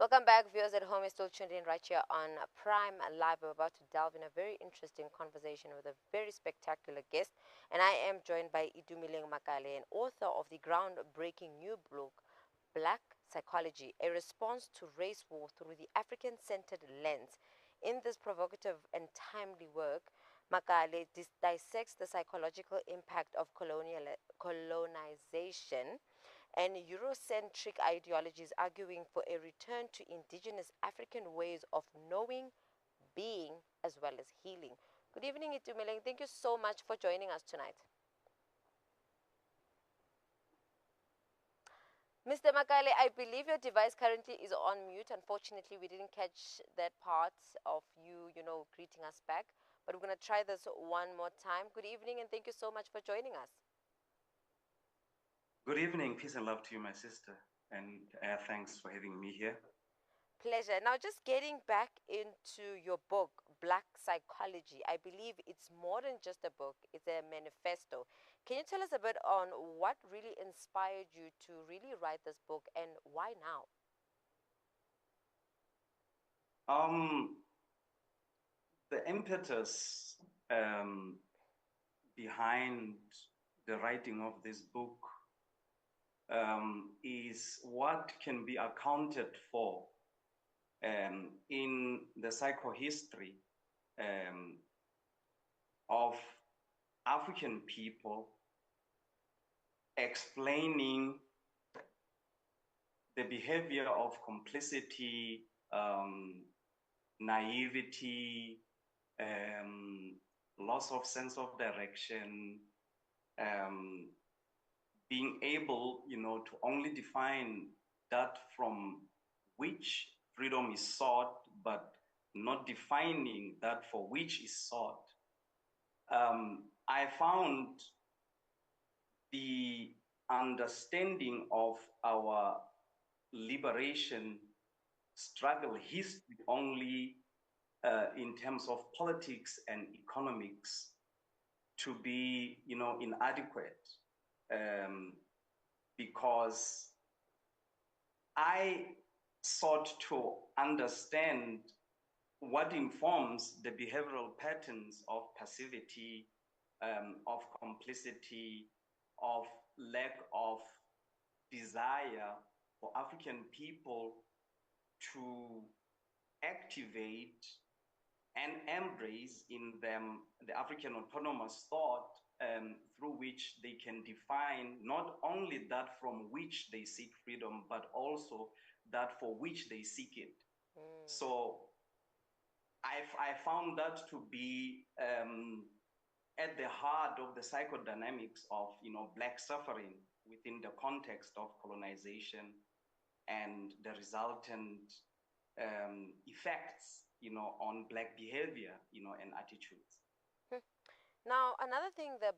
Welcome back, viewers at home. You're still tuned in right here on Prime Live. We're about to delve in a very interesting conversation with a very spectacular guest. And I am joined by Itumeleng Makale, an author of the groundbreaking new book, Black Psychology, a response to race war through the African-centered lens. In this provocative and timely work, Makale dissects the psychological impact of colonization and Eurocentric ideologies, arguing for a return to indigenous African ways of knowing, being, as well as healing. Good evening, Itumeleng. Thank you so much for joining us tonight. Mr. Makale, I believe your device currently is on mute. Unfortunately, we didn't catch that part of you, greeting us back. But we're going to try this one more time. Good evening, and thank you so much for joining us. Good evening. Peace and love to you, my sister. And thanks for having me here. Pleasure. Now, just getting back into your book, Black Psychology, I believe it's more than just a book, it's a manifesto. Can you tell us a bit on what really inspired you to really write this book and why now? The impetus behind the writing of this book is what can be accounted for in the psychohistory of African people, explaining the behavior of complicity, naivety, loss of sense of direction, being able, to only define that from which freedom is sought, but not defining that for which is sought. I found the understanding of our liberation struggle history only in terms of politics and economics to be, inadequate, because I sought to understand what informs the behavioral patterns of passivity, of complicity, of lack of desire for African people to activate and embrace in them the African autonomous thought through which they can define not only that from which they seek freedom, but also that for which they seek it. So I found that to be at the heart of the psychodynamics of Black suffering within the context of colonization and the resultant effects on Black behavior and attitudes. Now, another thing that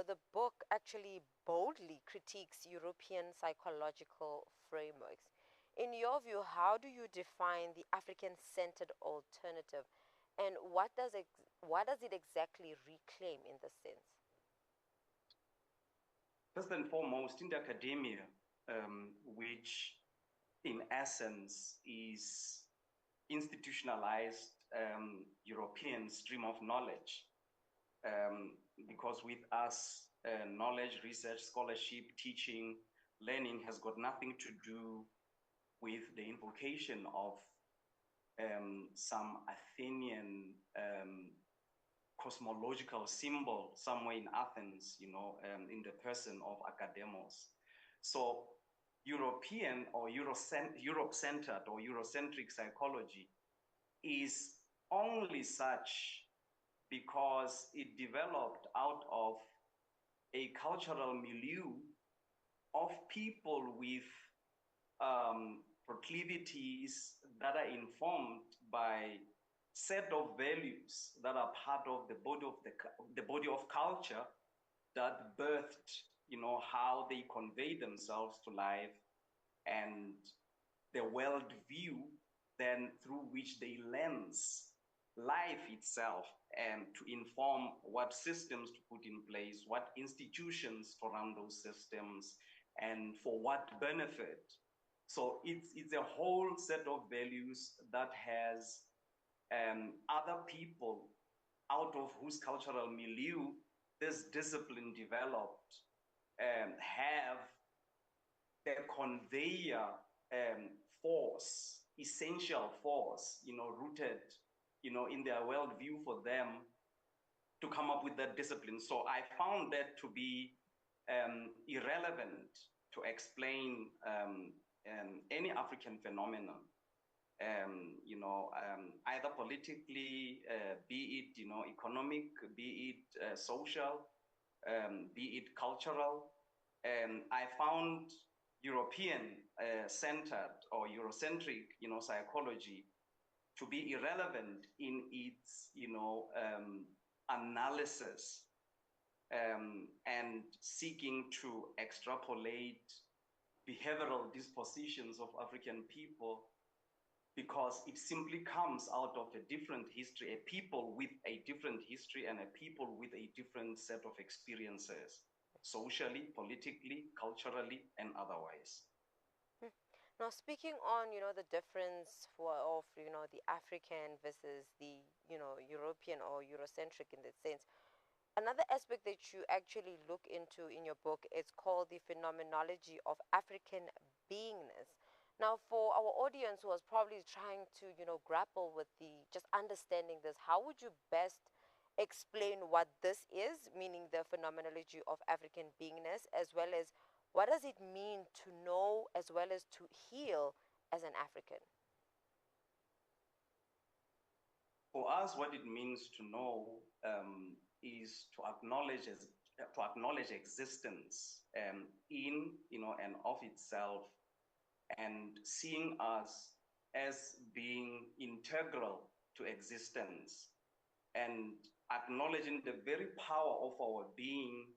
the book actually boldly critiques European psychological frameworks. In your view, how do you define the African-centered alternative, and what does it exactly reclaim in this sense? First and foremost, in the academia, which in essence is institutionalized European stream of knowledge, because with us, knowledge, research, scholarship, teaching, learning has got nothing to do with the invocation of some Athenian cosmological symbol somewhere in Athens, in the person of Academos. So European or Europe-centered or Eurocentric psychology is only such because it developed out of a cultural milieu of people with proclivities that are informed by set of values that are part of the body of culture that birthed, how they convey themselves to life, and the world view then through which they lens life itself, and to inform what systems to put in place, what institutions to run those systems, and for what benefit. So it's a whole set of values that has other people out of whose cultural milieu this discipline developed have the conveyor force, essential force, rooted, in their worldview for them to come up with that discipline. So I found that to be irrelevant to explain any African phenomenon. Either politically, be it, economic, be it social, be it cultural. I found European centered or Eurocentric, psychology to be irrelevant in its, analysis and seeking to extrapolate behavioral dispositions of African people, because it simply comes out of a different history, a people with a different history and a people with a different set of experiences, socially, politically, culturally, and otherwise. Now, speaking on, the difference of, the African versus the, European or Eurocentric in that sense, another aspect that you actually look into in your book is called the phenomenology of African beingness. Now, for our audience who was probably trying to, grapple with the just understanding this, how would you best explain what this is, meaning the phenomenology of African beingness, as well as what does it mean to know as well as to heal as an African? For us, what it means to know is to acknowledge existence in, and of itself, and seeing us as being integral to existence, and acknowledging the very power of our being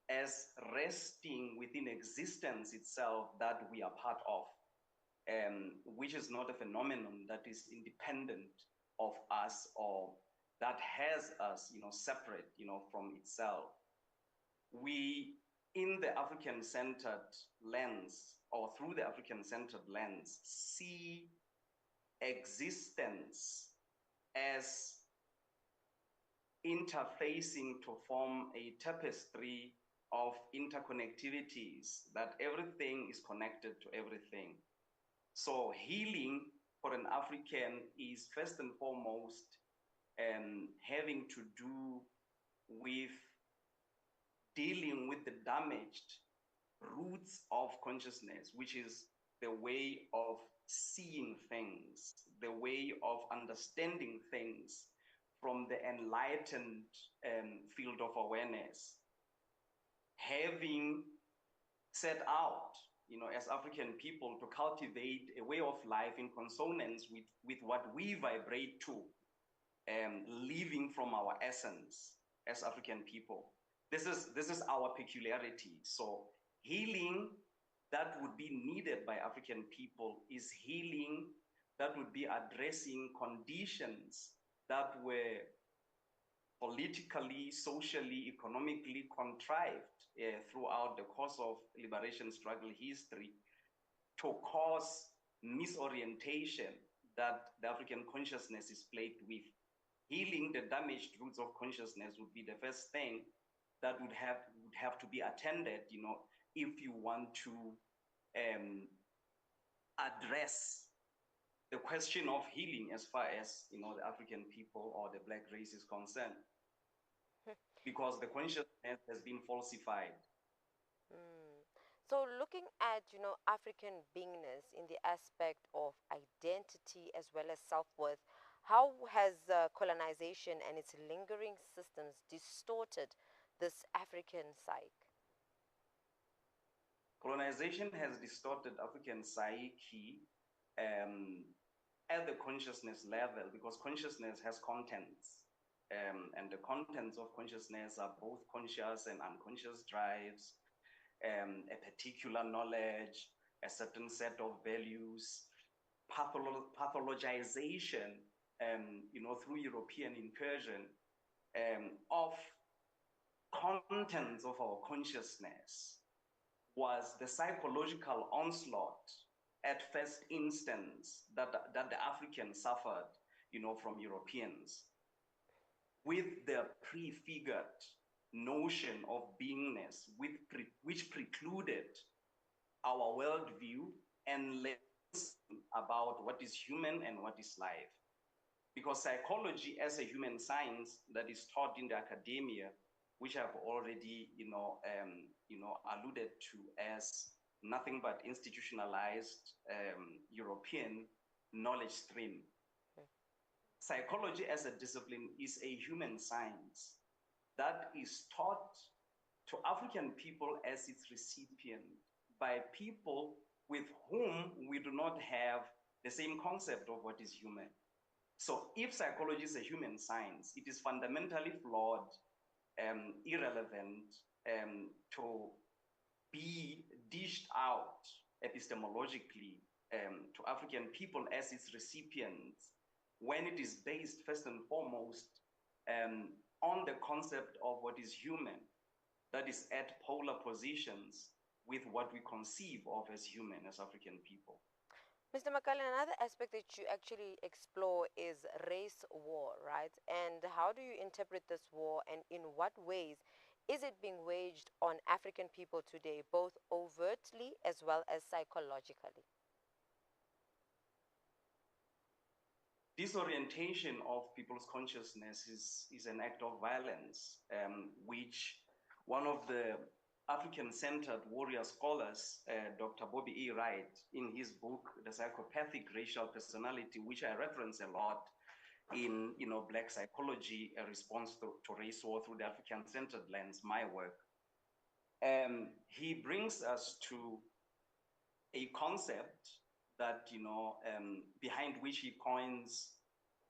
as resting within existence itself that we are part of, which is not a phenomenon that is independent of us or that has us, separate, from itself. We, in the African-centered lens, or through the African-centered lens, see existence as interfacing to form a tapestry of interconnectivities, that everything is connected to everything. So healing for an African is first and foremost having to do with dealing with the damaged roots of consciousness, which is the way of seeing things, the way of understanding things from the enlightened field of awareness. Having set out, as African people, to cultivate a way of life in consonance with what we vibrate to, living from our essence as African people. This is our peculiarity. So healing that would be needed by African people is healing that would be addressing conditions that were politically, socially, economically contrived throughout the course of liberation struggle history to cause misorientation that the African consciousness is plagued with. Healing the damaged roots of consciousness would be the first thing that would have to be attended, if you want to address the question of healing as far as, the African people or the Black race is concerned, because the consciousness has been falsified. Mm. So looking at, African beingness in the aspect of identity as well as self-worth, how has colonization and its lingering systems distorted this African psyche? Colonization has distorted African psyche at the consciousness level, because consciousness has contents. And the contents of consciousness are both conscious and unconscious drives, a particular knowledge, a certain set of values, pathologization, through European incursion of contents of our consciousness was the psychological onslaught at first instance that the Africans suffered, from Europeans, with the prefigured notion of beingness, which precluded our worldview and lessons about what is human and what is life. Because psychology as a human science that is taught in the academia, which I've already, alluded to as nothing but institutionalized European knowledge stream. Psychology as a discipline is a human science that is taught to African people as its recipient by people with whom we do not have the same concept of what is human. So if psychology is a human science, it is fundamentally flawed, irrelevant, to be dished out epistemologically to African people as its recipients, when it is based first and foremost on the concept of what is human, that is at polar positions with what we conceive of as human, as African people. Mr. Makale, another aspect that you actually explore is race war, right? And how do you interpret this war, and in what ways is it being waged on African people today, both overtly as well as psychologically? Disorientation of people's consciousness is an act of violence, which one of the African-centered warrior scholars, Dr. Bobby E. Wright, in his book, The Psychopathic Racial Personality, which I reference a lot in Black Psychology, a response to race war through the African-centered lens, my work, he brings us to a concept that, behind which he coins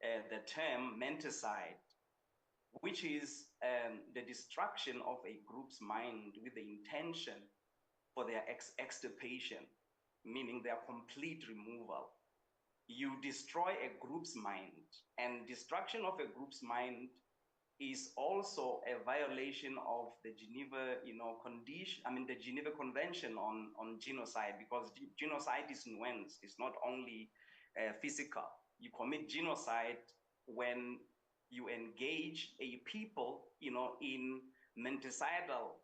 the term menticide, which is the destruction of a group's mind with the intention for their extirpation, meaning their complete removal. You destroy a group's mind, and destruction of a group's mind is also a violation of the Geneva, the Geneva Convention on genocide, because genocide is nuanced. It's not only physical. You commit genocide when you engage a people, in menticidal,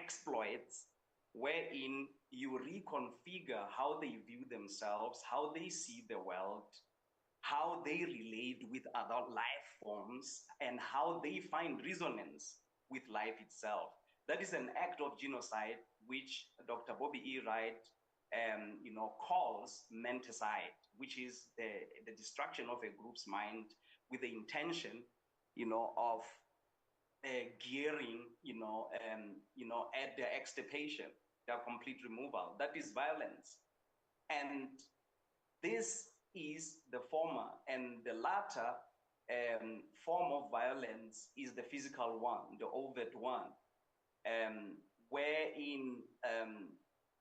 exploits, wherein you reconfigure how they view themselves, how they see the world, how they relate with other life forms, and how they find resonance with life itself. That is an act of genocide, which Dr. Bobby E. Wright, calls menticide, which is the destruction of a group's mind with the intention, of gearing, at their extirpation, their complete removal. That is violence. And this is the former, and the latter form of violence is the physical one, the overt one, wherein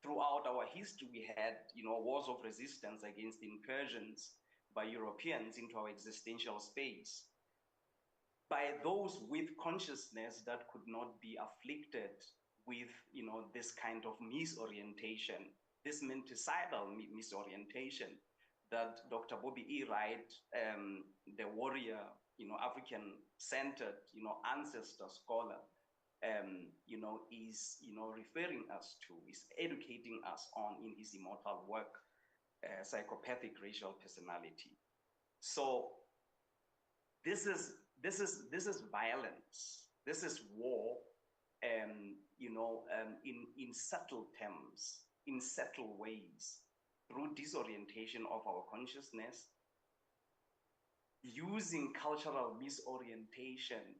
throughout our history we had, wars of resistance against incursions by Europeans into our existential space, by those with consciousness that could not be afflicted with, this kind of misorientation, this menticidal misorientation that Dr. Bobby E. Wright, the warrior, African-centered, ancestor scholar, is, referring us to, is educating us on in his immortal work, Psychopathic Racial Personality. So this is violence. This is war, in subtle terms, in subtle ways, through disorientation of our consciousness, using cultural misorientation,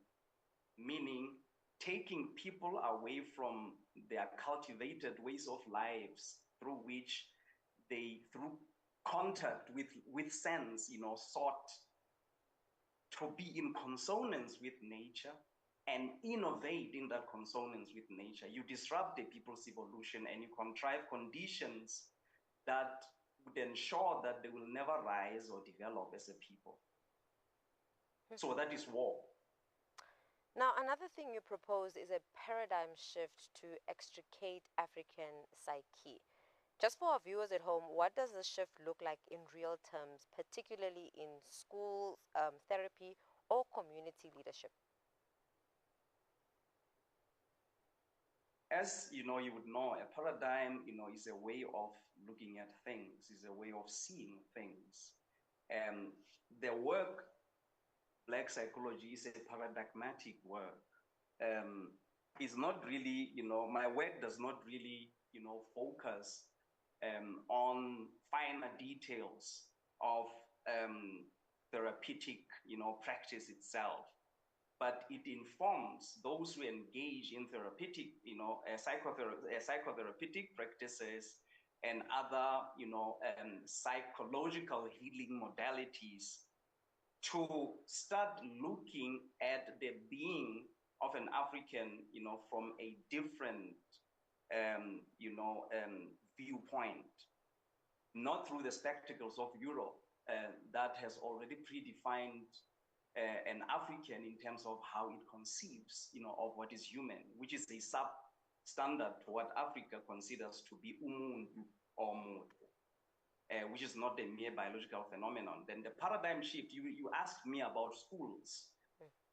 meaning taking people away from their cultivated ways of lives, through which they, through contact with sense, sought to be in consonance with nature and innovate in that consonance with nature. You disrupt the people's evolution, and you contrive conditions that would ensure that they will never rise or develop as a people. So that is war. Now, another thing you propose is a paradigm shift to extricate African psyche. Just for our viewers at home, what does the shift look like in real terms, particularly in schools, therapy, or community leadership? As you know, you would know, a paradigm, is a way of looking at things, is a way of seeing things. And the work, Black psychology, is a paradigmatic work. It's not really, my work does not really, focus on finer details of therapeutic, practice itself, but it informs those who engage in therapeutic, psychotherapeutic practices and other, psychological healing modalities to start looking at the being of an African, from a different, viewpoint, not through the spectacles of Europe that has already predefined an African in terms of how it conceives, of what is human, which is a substandard to what Africa considers to be umuntu or mutu, which is not a mere biological phenomenon. Then the paradigm shift, you asked me about schools.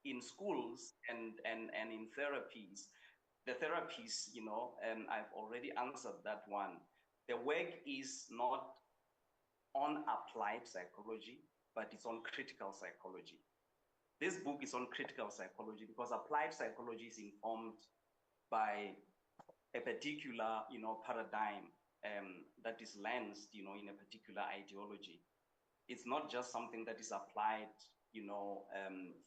In schools and in therapies, the therapies, I've already answered that one. The work is not on applied psychology, but it's on critical psychology. This book is on critical psychology because applied psychology is informed by a particular, paradigm that is lensed, in a particular ideology. It's not just something that is applied,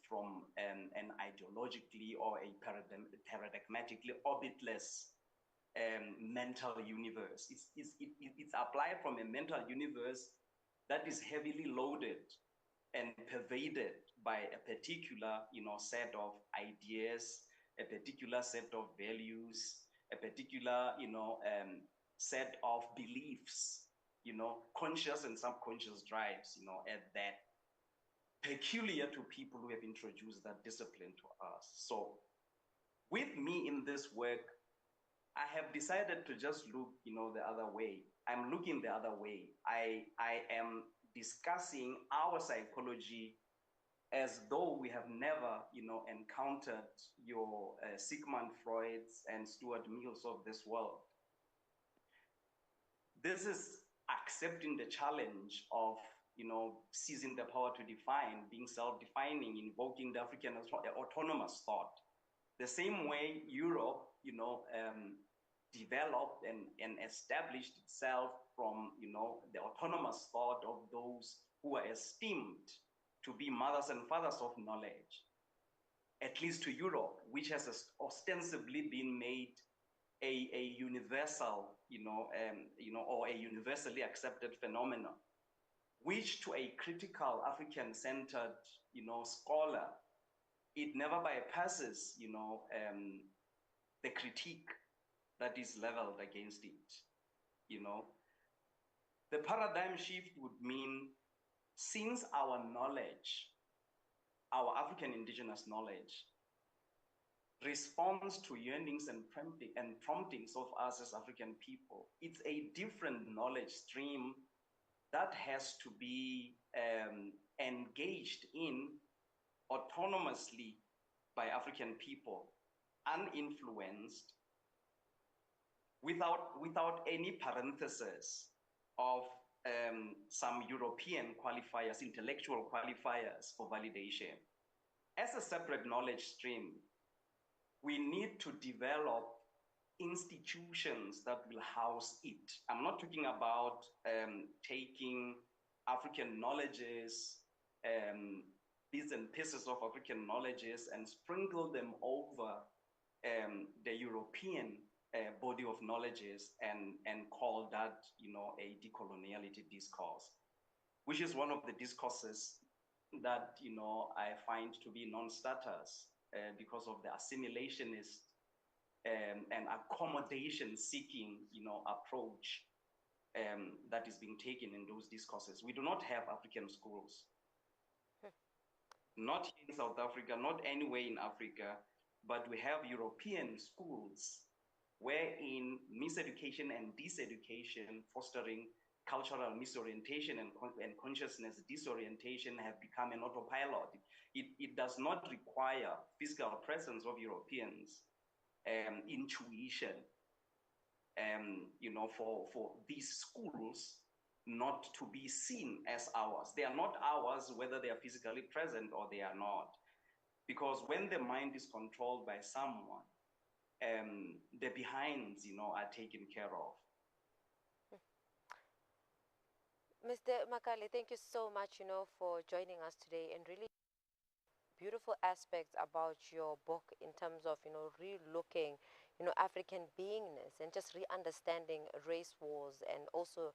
from an ideologically or a paradigmatically orbitless mental universe. It's applied from a mental universe that is heavily loaded and pervaded by a particular, set of ideas, a particular set of values, a particular, set of beliefs, conscious and subconscious drives, at that, peculiar to people who have introduced that discipline to us. So with me in this work, I have decided to just look, the other way. I'm looking the other way. I am discussing our psychology as though we have never, encountered your Sigmund Freud's and Stuart Mills of this world. This is accepting the challenge of, seizing the power to define, being self-defining, invoking the African autonomous thought. The same way Europe, developed and established itself from, the autonomous thought of those who are esteemed to be mothers and fathers of knowledge, at least to Europe, which has ostensibly been made a universal, or a universally accepted phenomenon, which to a critical African-centered, scholar, it never bypasses, the critique that is leveled against it, The paradigm shift would mean, since our knowledge, our African indigenous knowledge, responds to yearnings and promptings of us as African people, it's a different knowledge stream that has to be engaged in autonomously by African people, uninfluenced, without any parenthesis of some European qualifiers, intellectual qualifiers for validation. As a separate knowledge stream, we need to develop institutions that will house it. I'm not talking about taking African knowledges, bits and pieces of African knowledges and sprinkle them over the European body of knowledges and call that, a decoloniality discourse, which is one of the discourses that, I find to be non-starters because of the assimilationist and accommodation-seeking, approach that is being taken in those discourses. We do not have African schools, not in South Africa, not anywhere in Africa, but we have European schools wherein miseducation and diseducation, fostering cultural misorientation and consciousness disorientation, have become an autopilot. It does not require physical presence of Europeans, intuition, for these schools not to be seen as ours. They are not ours whether they are physically present or they are not. Because when the mind is controlled by someone, the behinds, are taken care of. Mr. Makale, thank you so much, for joining us today and really beautiful aspects about your book in terms of, re-looking, African beingness and just re-understanding race wars and also,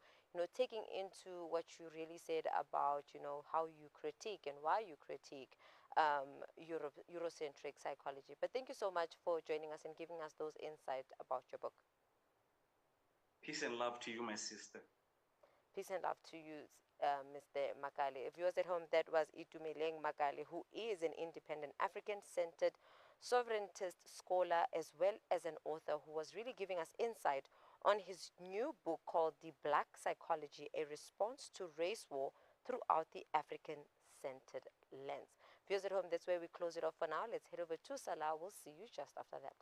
taking into what you really said about, how you critique and why you critique Eurocentric psychology. But thank you so much for joining us and giving us those insights about your book. Peace and love to you, my sister. Peace and love to you, Mr. Makale. Viewers at home, that was Itumeleng Makale, who is an independent, African-centered, sovereigntist scholar as well as an author who was really giving us insight on his new book called The Black Psychology, A Response to Race War Throughout the African-Centered Lens. Viewers at home, that's where we close it off for now. Let's head over to Salah. We'll see you just after that.